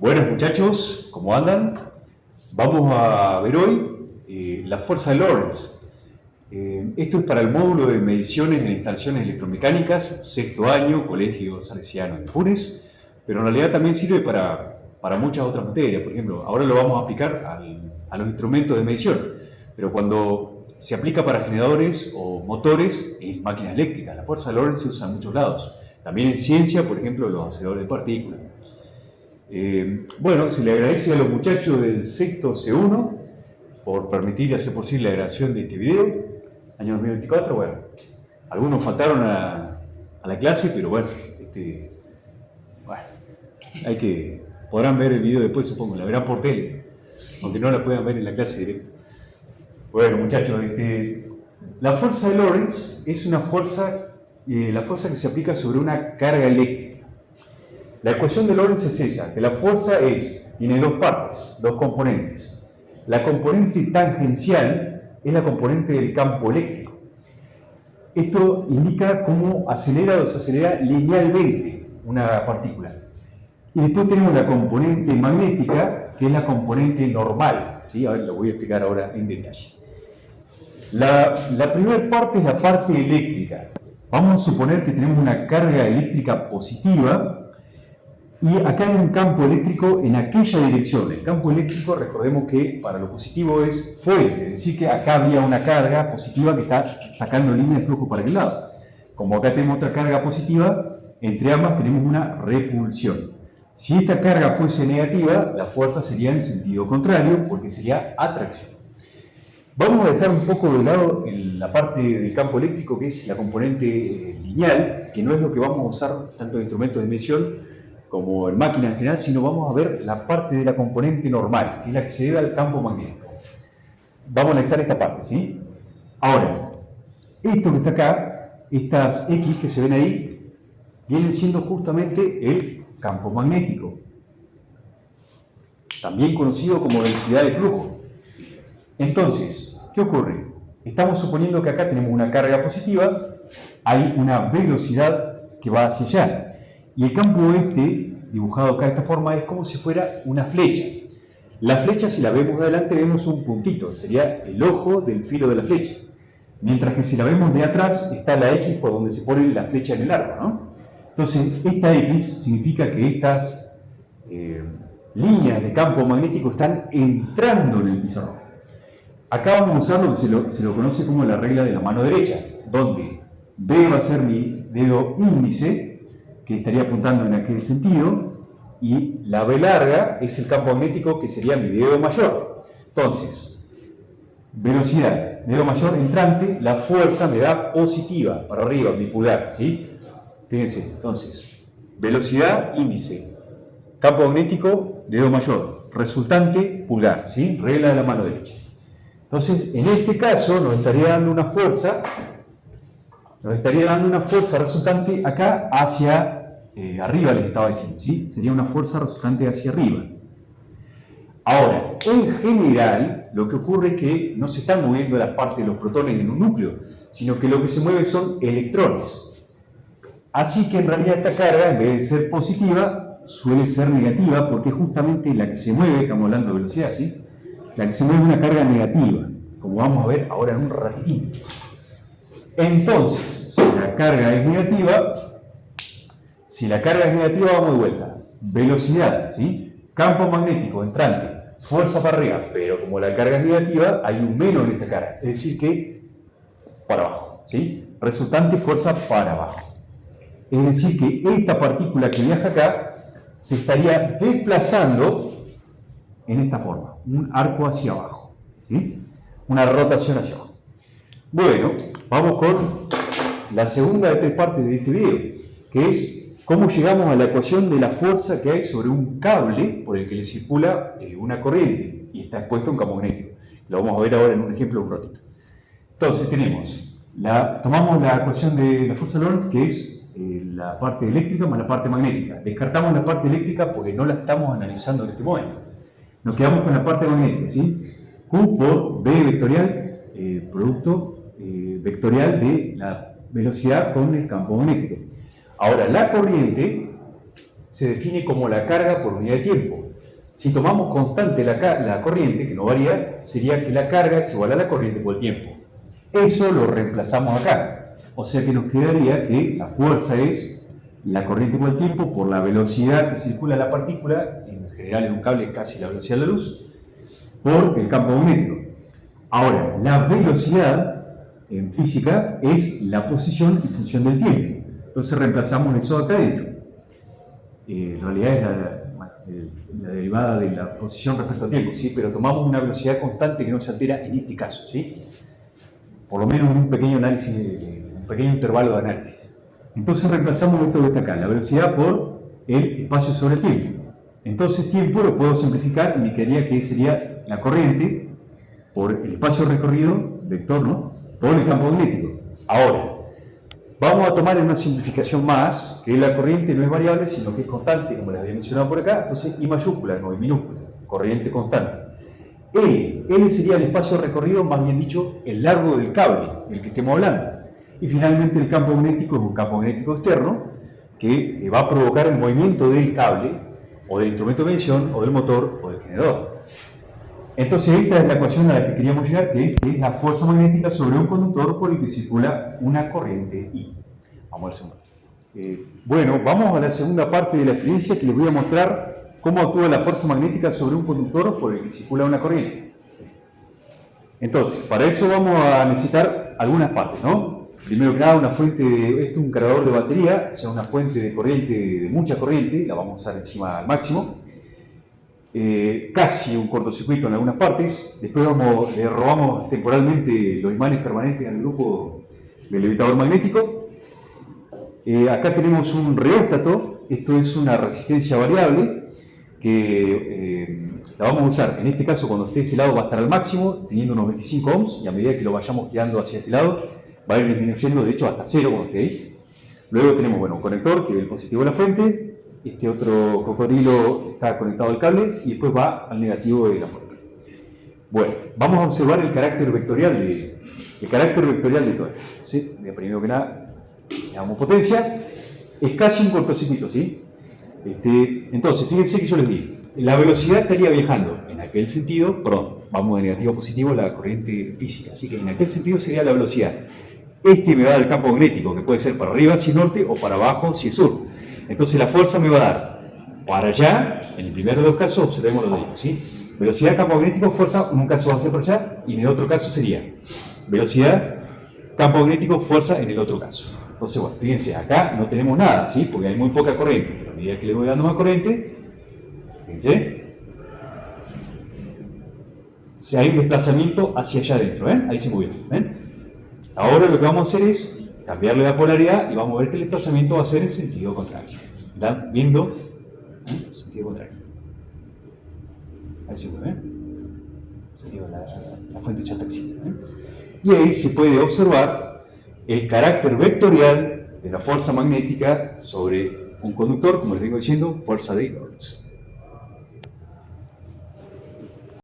Buenas muchachos, ¿cómo andan? Vamos a ver hoy la fuerza de Lorentz. Esto es para el módulo de mediciones en instalaciones electromecánicas, sexto año, Colegio Salesiano de Funes, pero en realidad también sirve para muchas otras materias. Por ejemplo, ahora lo vamos a aplicar a los instrumentos de medición, pero cuando se aplica para generadores o motores en máquinas eléctricas, la fuerza de Lorentz se usa en muchos lados. También en ciencia, por ejemplo, los aceleradores de partículas. Bueno, se le agradece a los muchachos del sexto C1 por permitir y hacer posible la grabación de este video, año 2024. Bueno, algunos faltaron a la clase, pero bueno, podrán ver el video después, supongo, la verán por tele, aunque no la puedan ver en la clase directa. Bueno, muchachos, la fuerza de Lorentz es una fuerza, la fuerza que se aplica sobre una carga eléctrica. La ecuación de Lorentz es esa, que la fuerza tiene dos partes, dos componentes. La componente tangencial es la componente del campo eléctrico. Esto indica cómo acelera o desacelera linealmente una partícula. Y después tenemos la componente magnética, que es la componente normal. ¿Sí? A ver, lo voy a explicar ahora en detalle. La primera parte es la parte eléctrica. Vamos a suponer que tenemos una carga eléctrica positiva. Y acá hay un campo eléctrico en aquella dirección. El campo eléctrico, recordemos que para lo positivo es fuente, es decir que acá había una carga positiva que está sacando línea de flujo para aquel lado. Como acá tenemos otra carga positiva, entre ambas tenemos una repulsión. Si esta carga fuese negativa, la fuerza sería en sentido contrario, porque sería atracción. Vamos a dejar un poco de lado la parte del campo eléctrico, que es la componente lineal, que no es lo que vamos a usar tanto en instrumentos de medición como en máquinas en general, sino vamos a ver la parte de la componente normal, que es la que se debe al campo magnético. Vamos a analizar esta parte, ¿sí? Ahora, esto que está acá, estas X que se ven ahí, vienen siendo justamente el campo magnético, también conocido como densidad de flujo. Entonces, ¿qué ocurre? Estamos suponiendo que acá tenemos una carga positiva, hay una velocidad que va hacia allá. Y el campo dibujado acá de esta forma, es como si fuera una flecha. La flecha, si la vemos de adelante, vemos un puntito, sería el ojo del filo de la flecha. Mientras que si la vemos de atrás, está la X por donde se pone la flecha en el arco, ¿no? Entonces, esta X significa que estas líneas de campo magnético están entrando en el pizarrón. Acá vamos a usar lo que se lo conoce como la regla de la mano derecha, donde B va a ser mi dedo índice, que estaría apuntando en aquel sentido, y la B larga es el campo magnético, que sería mi dedo mayor. Entonces, velocidad, dedo mayor entrante, la fuerza me da positiva, para arriba, mi pulgar, ¿sí? Fíjense, entonces, velocidad, índice, campo magnético, dedo mayor, resultante, pulgar, ¿sí? Regla de la mano derecha. Entonces, en este caso, nos estaría dando una fuerza resultante acá hacia arriba, les estaba diciendo, ¿sí? Sería una fuerza resultante hacia arriba. Ahora, en general, lo que ocurre es que no se están moviendo las partes de los protones en un núcleo, sino que lo que se mueve son electrones. Así que en realidad esta carga, en vez de ser positiva, suele ser negativa, porque es justamente la que se mueve, estamos hablando de velocidad, ¿sí? La que se mueve es una carga negativa, como vamos a ver ahora en un ratito. Entonces, si la carga es negativa, vamos de vuelta. Velocidad, ¿sí? Campo magnético entrante, fuerza para arriba, pero como la carga es negativa, hay un menos en esta carga, es decir que para abajo, ¿sí? Resultante, fuerza para abajo. Es decir que esta partícula que viaja acá se estaría desplazando en esta forma, un arco hacia abajo, ¿sí? Una rotación hacia abajo. Bueno, vamos con la segunda de tres partes de este video, que es cómo llegamos a la ecuación de la fuerza que hay sobre un cable por el que le circula una corriente y está expuesto a un campo magnético. Lo vamos a ver ahora en un ejemplo un ratito. Entonces tomamos la ecuación de la fuerza de Lorentz, que es la parte eléctrica más la parte magnética. Descartamos la parte eléctrica porque no la estamos analizando en este momento. Nos quedamos con la parte magnética, ¿sí? Q por B vectorial, producto vectorial de la velocidad con el campo magnético. Ahora, la corriente se define como la carga por unidad de tiempo. Si tomamos constante la corriente, que no varía, sería que la carga es igual a la corriente por el tiempo. Eso lo reemplazamos acá. O sea que nos quedaría que la fuerza es la corriente por el tiempo por la velocidad que circula la partícula, en general en un cable casi la velocidad de la luz, por el campo magnético. Ahora, la velocidad en física es la posición en función del tiempo. Entonces reemplazamos eso acá adentro. En realidad es la derivada de la posición respecto al tiempo, ¿sí? Pero tomamos una velocidad constante que no se altera en este caso, ¿sí? Por lo menos en un pequeño análisis, un pequeño intervalo de análisis. Entonces reemplazamos esto que está acá, la velocidad por el espacio sobre el tiempo. Entonces tiempo lo puedo simplificar y me quedaría que sería la corriente por el espacio recorrido, vector, ¿no?, por el campo magnético. Ahora, vamos a tomar una simplificación más, que la corriente no es variable, sino que es constante, como les había mencionado por acá. Entonces, I mayúscula, no I minúscula, corriente constante. L sería el espacio recorrido, más bien dicho, el largo del cable del que estemos hablando. Y finalmente el campo magnético es un campo magnético externo que va a provocar el movimiento del cable, o del instrumento de medición, o del motor, o del generador. Entonces esta es la ecuación a la que queríamos llegar, que es la fuerza magnética sobre un conductor por el que circula una corriente I. Vamos al segundo. Bueno, vamos a la segunda parte de la experiencia, que les voy a mostrar cómo actúa la fuerza magnética sobre un conductor por el que circula una corriente. Entonces, para eso vamos a necesitar algunas partes, ¿no? Primero que nada, una fuente, esto es un cargador de batería, o sea, una fuente de corriente, de mucha corriente, la vamos a usar encima al máximo. Casi un cortocircuito en algunas partes. Después le robamos temporalmente los imanes permanentes al grupo del evitador magnético. Acá tenemos un reóstato. Esto es una resistencia variable que la vamos a usar. En este caso, cuando esté este lado va a estar al máximo, teniendo unos 25 ohms, y a medida que lo vayamos girando hacia este lado va a ir disminuyendo, de hecho hasta cero cuando esté ahí. Luego tenemos, bueno, un conector que es el positivo de la fuente. Este otro cocodrilo está conectado al cable y después va al negativo de la fuente. Bueno, vamos a observar el carácter vectorial de todo esto, ¿sí? Primero que nada, le damos potencia. Es casi un cortocircuito, ¿sí? Entonces, fíjense que yo les digo, la velocidad estaría viajando en aquel sentido, perdón, vamos de negativo a positivo la corriente física, así que en aquel sentido sería la velocidad. Me va a dar el campo magnético, que puede ser para arriba si es norte o para abajo si es sur. Entonces la fuerza me va a dar para allá, en el primero de los casos observemos los deditos, ¿sí? Velocidad, campo magnético, fuerza, en un caso va a ser para allá y en el otro caso sería velocidad, campo magnético, fuerza en el otro caso. Entonces, bueno, fíjense, acá no tenemos nada, ¿sí? Porque hay muy poca corriente, pero a medida que le voy dando más corriente, fíjense, si hay un desplazamiento hacia allá adentro, ¿ven? Ahí se movió, ¿ven? Ahora lo que vamos a hacer es cambiarle la polaridad y vamos a ver que el desplazamiento va a ser en sentido contrario. ¿Están viendo? Sentido contrario. Ahí se ve, sentido, la fuente ya está activa. Y ahí se puede observar el carácter vectorial de la fuerza magnética sobre un conductor, como les vengo diciendo, fuerza de Lorentz.